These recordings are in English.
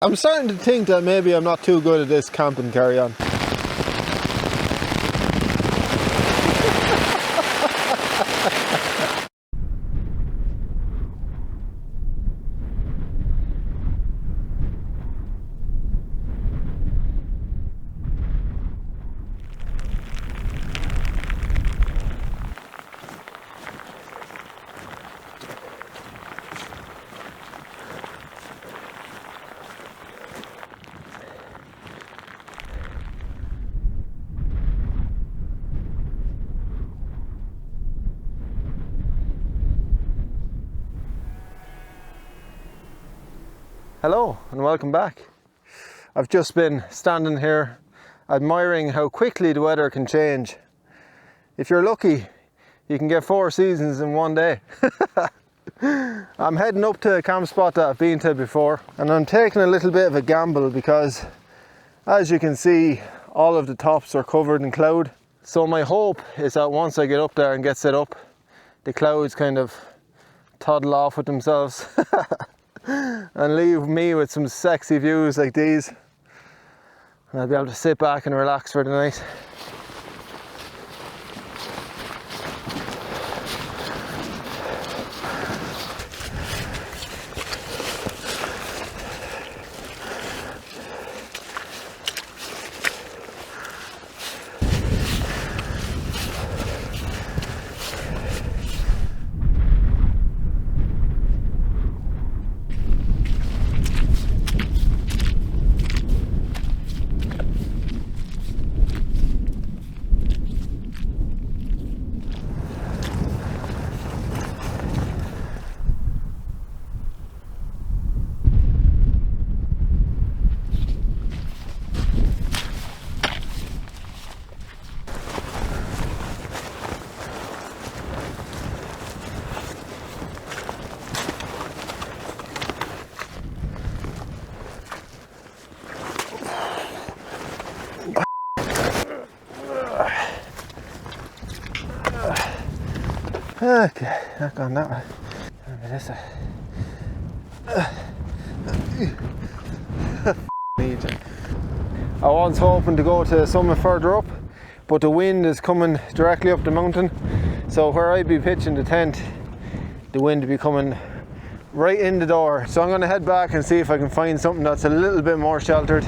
I'm starting to think that maybe I'm not too good at this camping carry-on. Hello and welcome back. I've just been standing here admiring how quickly the weather can change. If you're lucky, you can get 4 seasons in one day. I'm heading up to a camp spot that I've been to before, and I'm taking a little bit of a gamble because, as you can see, all of the tops are covered in cloud. So my hope is that once I get up there and get set up, the clouds kind of toddle off with themselves and leave me with some sexy views like these, and I'll be able to sit back and relax for the night. Okay, not gone that way. This I was hoping to go to somewhere further up, but the wind is coming directly up the mountain, so where I'd be pitching the tent, the wind would be coming right in the door. So I'm going to head back and see if I can find something that's a little bit more sheltered.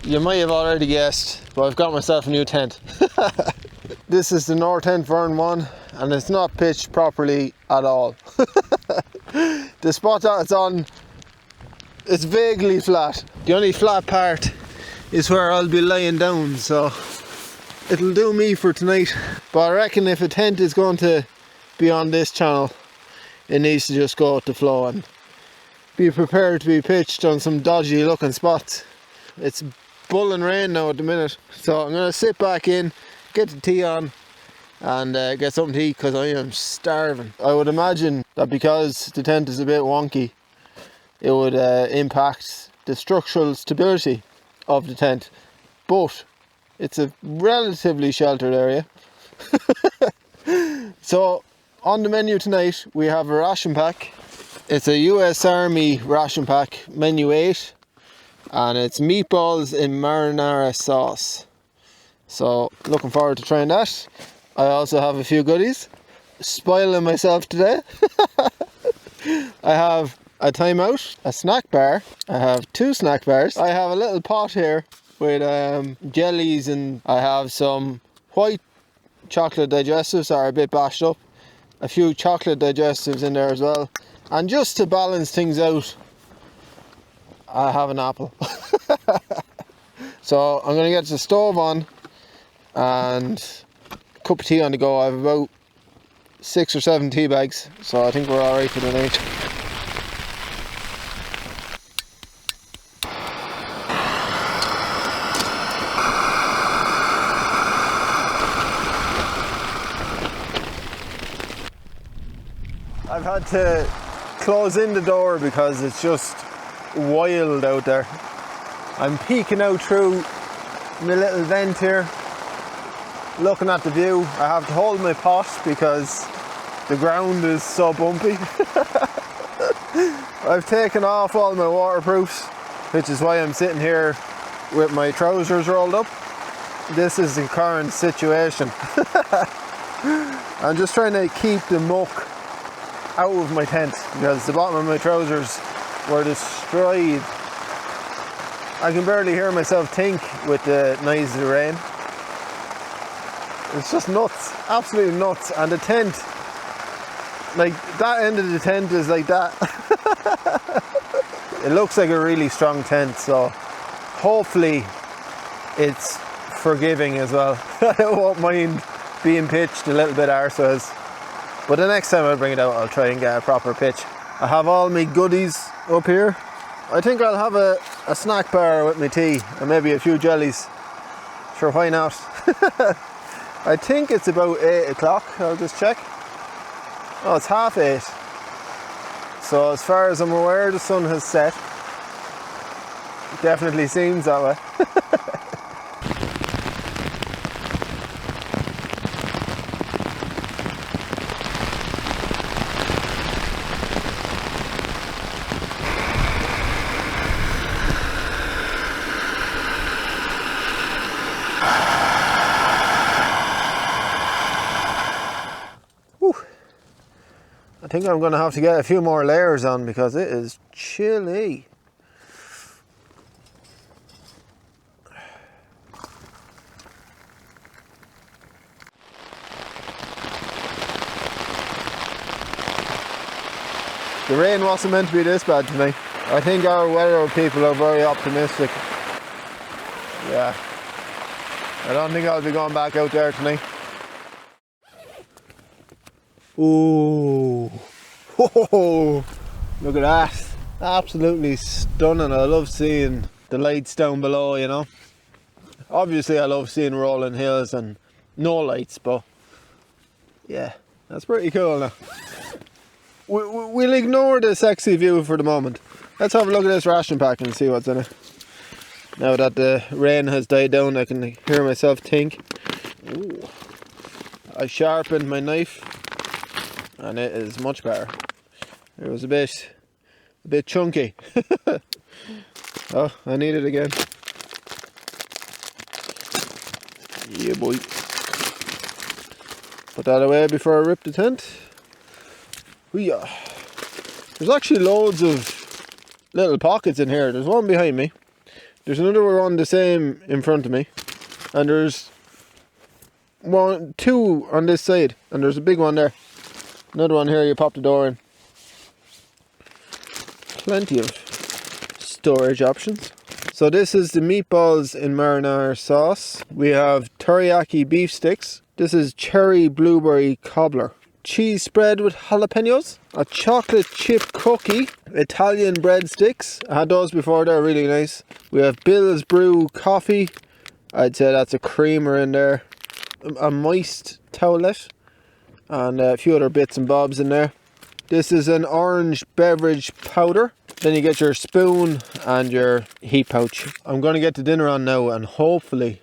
You might have already guessed, but I've got myself a new tent. This is the Nortent Vern one, and it's not pitched properly at all. The spot that it's on, it's vaguely flat. The only flat part is where I'll be lying down, so it'll do me for tonight. But I reckon if a tent is going to be on this channel, it needs to just go with the flow and be prepared to be pitched on some dodgy looking spots. It's bulling rain now at the minute, so I'm going to sit back in, get the tea on and get something to eat because I am starving. I would imagine that because the tent is a bit wonky, it would impact the structural stability of the tent, but it's a relatively sheltered area. So on the menu tonight we have a ration pack. It's a US Army ration pack, menu 8, and it's meatballs in marinara sauce. So looking forward to trying that. I also have a few goodies. Spoiling myself today. I have a timeout, a snack bar. I have 2 snack bars. I have a little pot here with jellies, and I have some white chocolate digestives that are a bit bashed up. A few chocolate digestives in there as well. And just to balance things out, I have an apple. So I'm going to get the stove on and a cup of tea on the go. I have about 6 or 7 tea bags, so I think we're alright for the night. I've had to close in the door because it's just wild out there. I'm peeking out through my little vent here, looking at the view. I have to hold my pot because the ground is so bumpy. I've taken off all my waterproofs, which is why I'm sitting here with my trousers rolled up. This is the current situation. I'm just trying to keep the muck out of my tent because the bottom of my trousers were destroyed. I can barely hear myself think with the noise of the rain. It's just nuts, absolutely nuts. And the tent, like that end of the tent is like that. It looks like a really strong tent, so hopefully it's forgiving as well. I won't mind being pitched a little bit arseways. But the next time I bring it out, I'll try and get a proper pitch. I have all my goodies up here. I think I'll have a snack bar with my tea and maybe a few jellies. Sure, why not? I think it's about 8 o'clock. I'll just check. Oh, it's 8:30. So as far as I'm aware, the sun has set. It definitely seems that way. I think I'm going to have to get a few more layers on because it is chilly. The rain wasn't meant to be this bad tonight. I think our weather people are very optimistic. Yeah. I don't think I'll be going back out there tonight. Ooh. Whoa. Look at that. Absolutely stunning. I love seeing the lights down below, you know. Obviously I love seeing rolling hills and no lights, but yeah, that's pretty cool now. We'll ignore the sexy view for the moment. Let's have a look at this ration pack and see what's in it. Now that the rain has died down, I can hear myself think. Ooh. I sharpened my knife and it is much better. It was a bit chunky. Oh, I need it again. Yeah, boy. Put that away before I rip the tent. Yeah. There's actually loads of little pockets in here. There's one behind me. There's another one the same in front of me. And there's two on this side. And there's a big one there. Another one here, you pop the door in. Plenty of storage options. So this is the meatballs in marinara sauce. We have teriyaki beef sticks. This is cherry blueberry cobbler. Cheese spread with jalapenos. A chocolate chip cookie. Italian breadsticks. I had those before, they're really nice. We have Bill's Brew coffee. I'd say that's a creamer in there. A moist towelette. And a few other bits and bobs in there. This is an orange beverage powder. Then you get your spoon and your heat pouch. I'm going to get the dinner on now and hopefully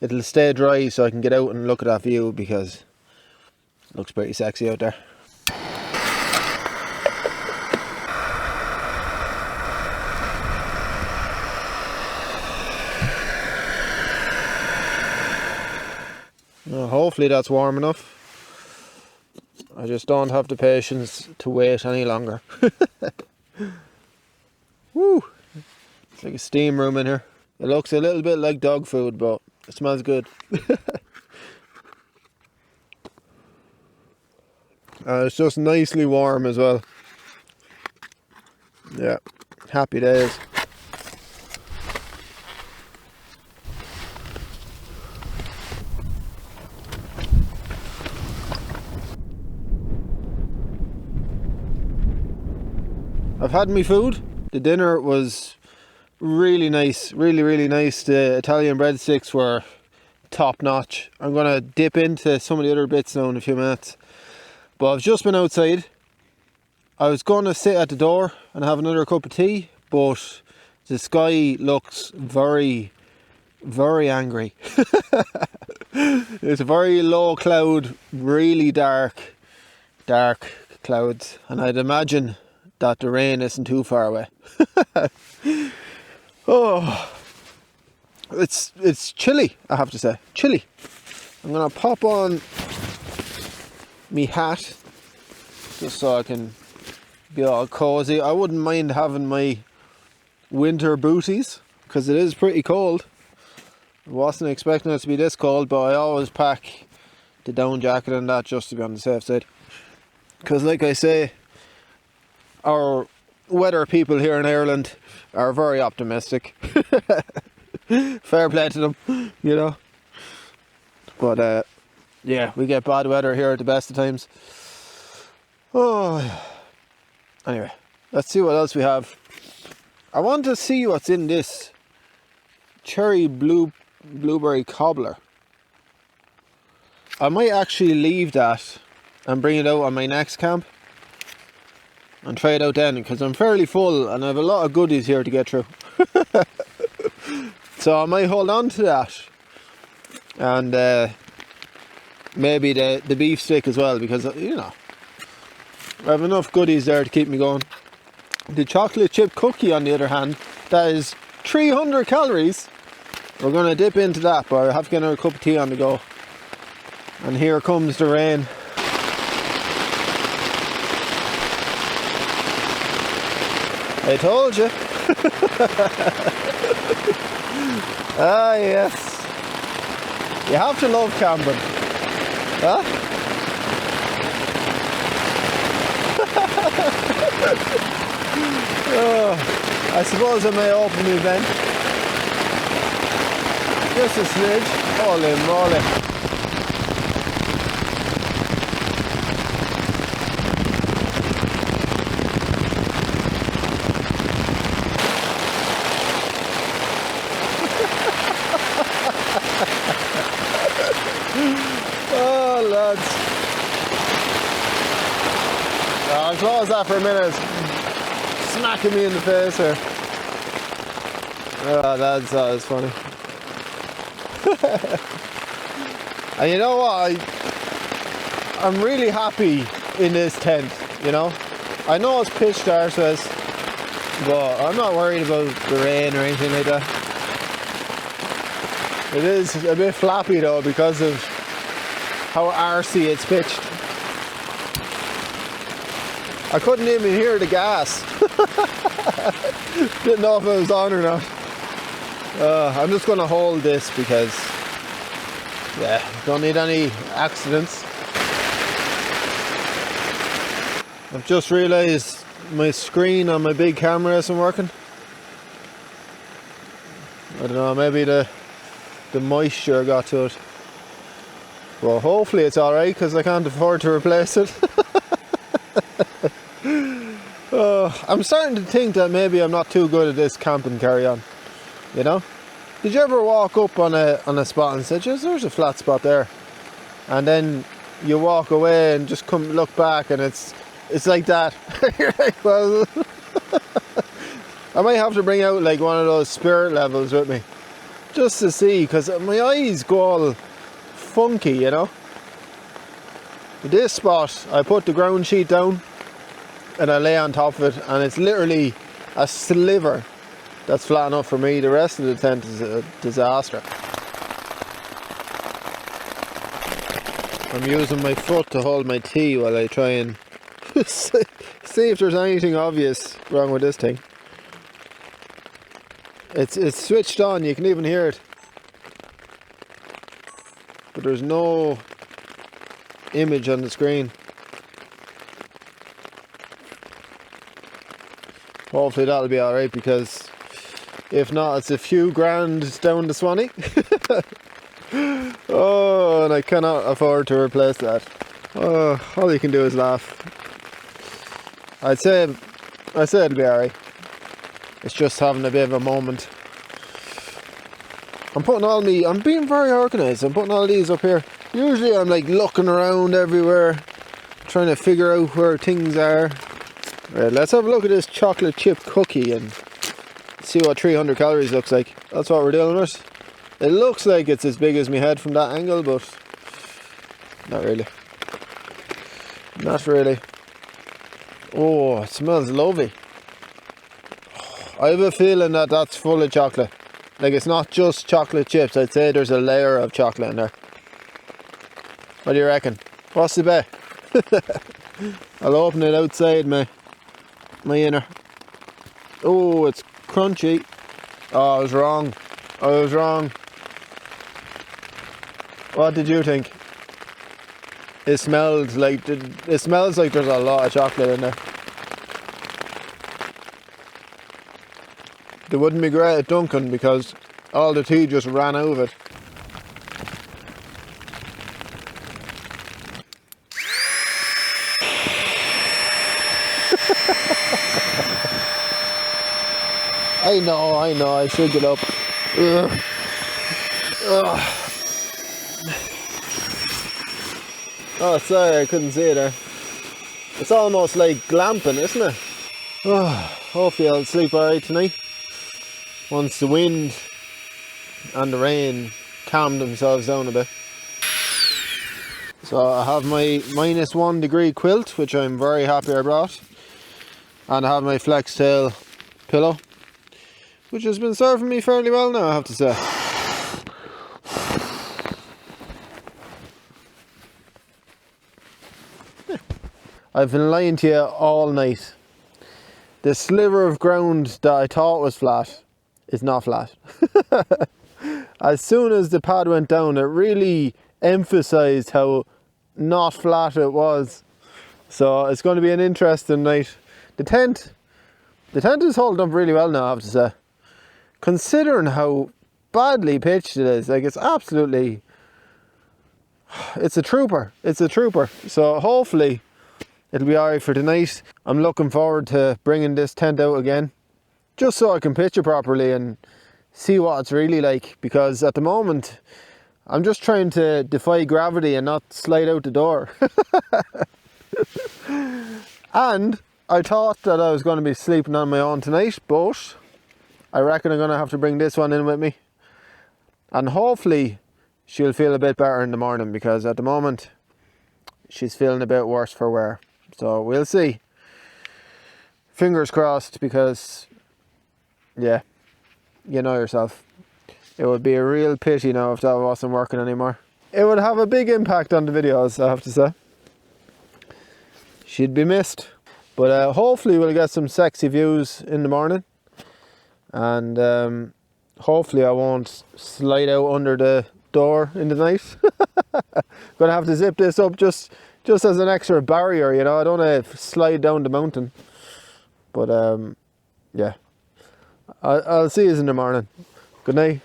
it'll stay dry so I can get out and look at that view because it looks pretty sexy out there. Hopefully that's warm enough. I just don't have the patience to wait any longer. Woo! It's like a steam room in here. It looks a little bit like dog food, but it smells good. It's just nicely warm as well. Yeah, happy days. I've had my food. The dinner was really nice, really nice. The Italian breadsticks were top notch. I'm gonna dip into some of the other bits now in a few minutes. But I've just been outside. I was gonna sit at the door and have another cup of tea, but the sky looks very angry. It's a very low cloud, really dark clouds, and I'd imagine that the rain isn't too far away. Oh, it's chilly, I have to say, chilly. I'm gonna pop on me hat just so I can be all cozy. I wouldn't mind having my winter booties because it is pretty cold. I wasn't expecting it to be this cold, but I always pack the down jacket and that just to be on the safe side. Because like I say, our weather people here in Ireland are very optimistic. Fair play to them, you know. But yeah, we get bad weather here at the best of times. Oh, anyway, let's see what else we have. I want to see what's in this cherry blueberry cobbler. I might actually leave that and bring it out on my next camp and try it out then, because I'm fairly full and I have a lot of goodies here to get through. So I might hold on to that, and maybe the beef stick as well, because you know, I have enough goodies there to keep me going. The chocolate chip cookie, on the other hand, that is 300 calories. We're going to dip into that, but I have to get another cup of tea on the go. And here comes the rain. I told you. Ah, yes. You have to love camping. Huh? Oh, I suppose I may open the vent. Just a smidge. Holy moly. Oh, lads. I'll close that for a minute. Smacking me in the face here. Oh, that was funny. And you know what? I'm really happy in this tent, you know? I know it's pitch dark, but I'm not worried about the rain or anything like that. It is a bit flappy though because of how arsey it's pitched. I couldn't even hear the gas. Didn't know if it was on or not. I'm just going to hold this because, yeah, don't need any accidents. I've just realised my screen on my big camera isn't working. I don't know, maybe the moisture got to it. Well, hopefully it's alright because I can't afford to replace it. I'm starting to think that maybe I'm not too good at this camping carry-on. You know? Did you ever walk up on a spot and say, "Just there's a flat spot there," and then you walk away and just come look back and it's like that? You're like, well, I might have to bring out like one of those spirit levels with me just to see, because my eyes go all funky, you know. This spot, I put the ground sheet down and I lay on top of it, and it's literally a sliver that's flat enough for me. The rest of the tent is a disaster. I'm using my foot to hold my tea while I try and see if there's anything obvious wrong with this thing. It's switched on, you can even hear it. But there's no image on the screen. Hopefully that'll be alright, because if not, it's a few grand down the Swanee. Oh, and I cannot afford to replace that. Oh, all you can do is laugh. I'd say it'll be alright. It's just having a bit of a moment. I'm being very organised. I'm putting all these up here. Usually I'm like looking around everywhere, trying to figure out where things are. Right, let's have a look at this chocolate chip cookie and see what 300 calories looks like. That's what we're dealing with. It looks like it's as big as my head from that angle, but not really. Not really. Oh, it smells lovely. I have a feeling that that's full of chocolate. Like, it's not just chocolate chips. I'd say there's a layer of chocolate in there. What do you reckon? What's the bet? I'll open it outside my inner. Oh, it's crunchy. Oh, I was wrong. What did you think? It smells like there's a lot of chocolate in there. They wouldn't be great at Dunkin' because all the tea just ran out of it. I know, I should get up. Ugh. Ugh. Oh, sorry, I couldn't see it there. It's almost like glamping, isn't it? Oh, hopefully I'll sleep alright tonight, once the wind and the rain calm themselves down a bit. So I have my -1 degree quilt, which I'm very happy I brought, and I have my flex tail pillow, which has been serving me fairly well now, I have to say. I've been lying to you all night. The sliver of ground that I thought was flat is not flat. As soon as the pad went down, it really emphasised how not flat it was. So it's going to be an interesting night. The tent is holding up really well now, I have to say. Considering how badly pitched it is, like, it's absolutely, it's a trooper. So hopefully it'll be alright for tonight. I'm looking forward to bringing this tent out again, just so I can pitch it properly and see what it's really like, because at the moment I'm just trying to defy gravity and not slide out the door. And I thought that I was going to be sleeping on my own tonight, but I reckon I'm going to have to bring this one in with me, and hopefully she'll feel a bit better in the morning, because at the moment she's feeling a bit worse for wear. So we'll see. Fingers crossed, because yeah, you know yourself, it would be a real pity now if that wasn't working anymore. It would have a big impact on the videos, I have to say. She'd be missed. But hopefully we'll get some sexy views in the morning, and hopefully I won't slide out under the door in the night. Gonna have to zip this up just as an extra barrier, you know. I don't want to slide down the mountain. But yeah, I'll see you in the morning. Good night.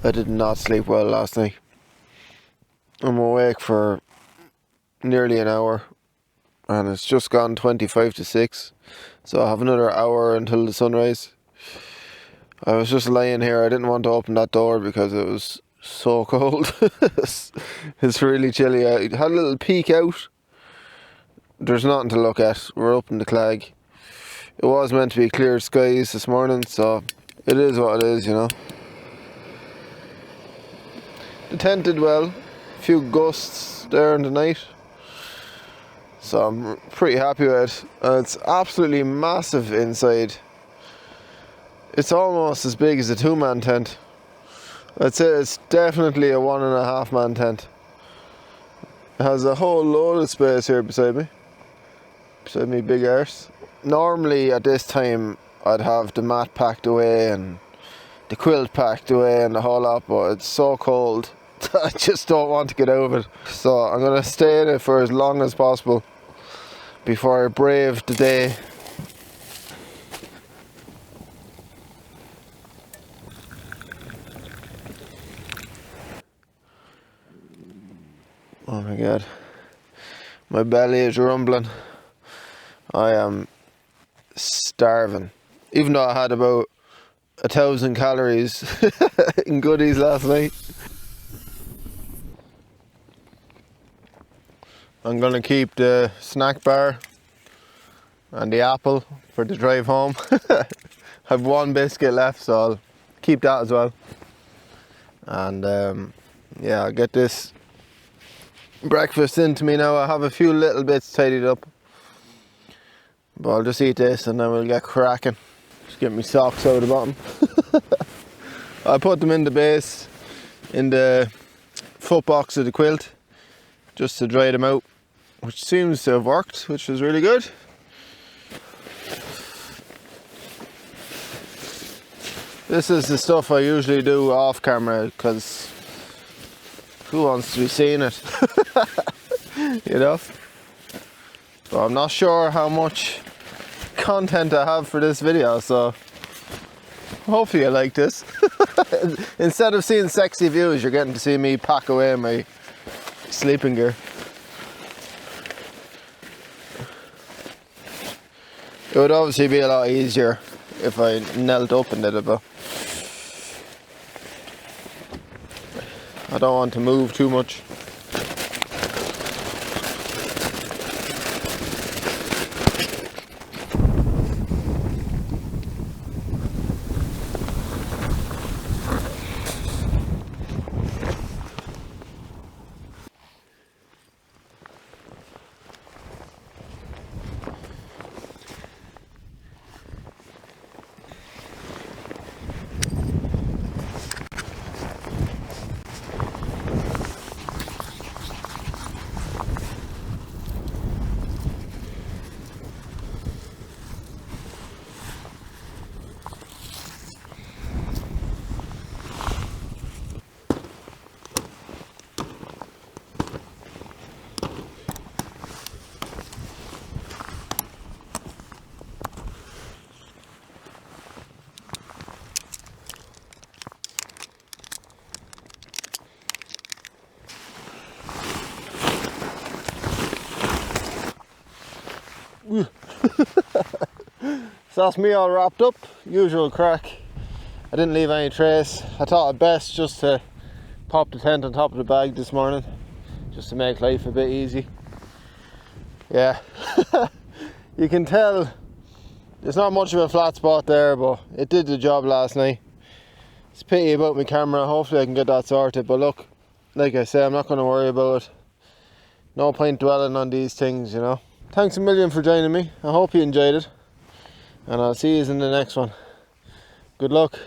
I did not sleep well last night. I'm awake for nearly an hour, and it's just gone 25 to 6, so I have another hour until the sunrise. I was just lying here. I didn't want to open that door because it was so cold. It's really chilly. I had a little peek out. There's nothing to look at. We're up in the Clag. It was meant to be clear skies this morning, so it is what it is, you know. The tent did well. A few gusts there in the night, so I'm pretty happy with it. It's absolutely massive inside. It's almost as big as a 2-man tent. I'd say it's definitely a 1.5-man tent. It has a whole load of space here beside me big arse. Normally at this time I'd have the mat packed away and the quilt packed away and the whole lot, but it's so cold that I just don't want to get out of it. So I'm going to stay in it for as long as possible before I brave the day. Oh my god, my belly is rumbling. I am starving, even though I had about 1,000 calories in goodies last night. I'm gonna keep the snack bar and the apple for the drive home. I have 1 biscuit left, so I'll keep that as well. And yeah, I'll get this breakfast into me now. I have a few little bits tidied up, but I'll just eat this and then we'll get cracking. Just get my socks out of the bottom. I put them in the base, in the foot box of the quilt, just to dry them out, which seems to have worked, which was really good. This is the stuff I usually do off camera, because who wants to be seeing it? You know? But I'm not sure how much content I have for this video, so hopefully you like this. Instead of seeing sexy views, you're getting to see me pack away my sleeping gear. It would obviously be a lot easier if I knelt up and did it, but I don't want to move too much. So that's me all wrapped up, usual crack. I didn't leave any trace. I thought it best just to pop the tent on top of the bag this morning, just to make life a bit easy. Yeah, you can tell there's not much of a flat spot there, but it did the job last night. It's a pity about my camera. Hopefully I can get that sorted, but look, like I say, I'm not going to worry about it. No point dwelling on these things, you know. Thanks a million for joining me. I hope you enjoyed it, and I'll see you in the next one. Good luck.